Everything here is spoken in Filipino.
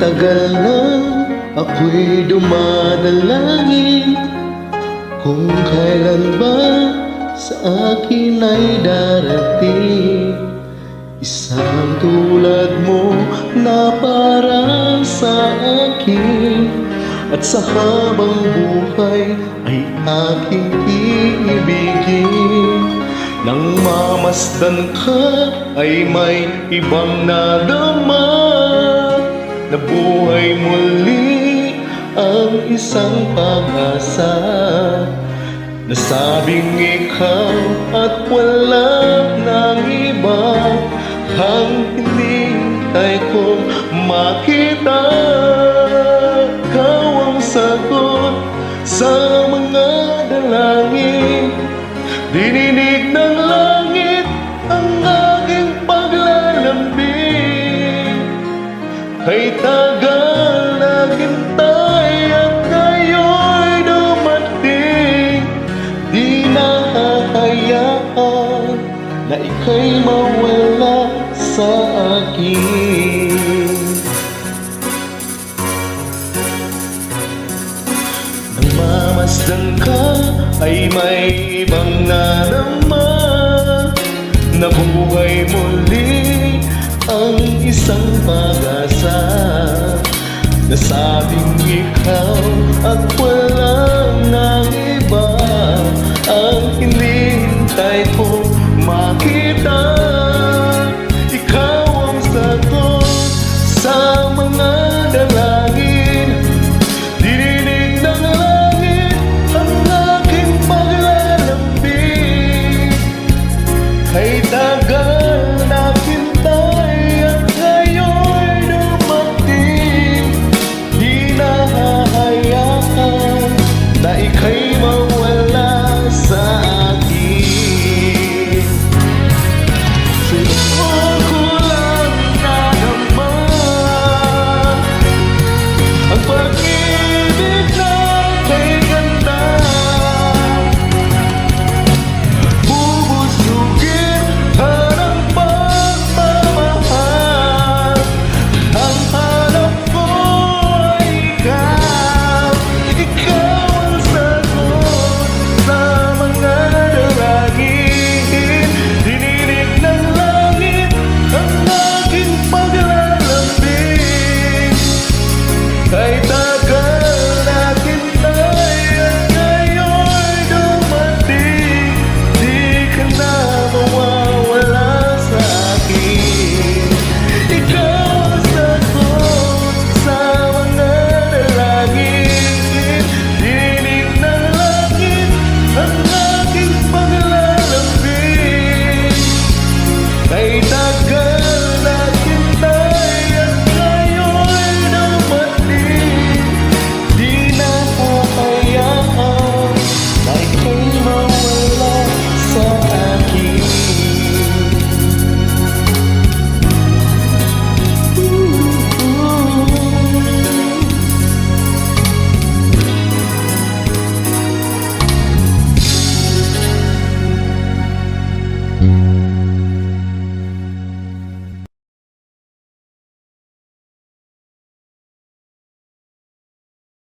tagal na ako'y dumadalangin kung kailan ba sa akin ay darating isang tulad mo na para sa akin, at sa habang buhay ay aking iibigin. Nang mamasdan ka ay may ibang nadama, na buhay muli ang isang pag-asa. Nasabing ikaw at wala nang iba ang hinihintay kong makita. Ikaw ang sagot sa mga dalangin, dininig ng langit ang aking paglalambing. Kay tagal naghintay at ngayon'y dumating, di nakakayaan na ika'y mawala sa akin. Nang mamasdan ka ay may ibang nadarama, na buhay muli ang isang pag-asa. Nasabing ikaw at walang nang iba ang hinihintay kong makita.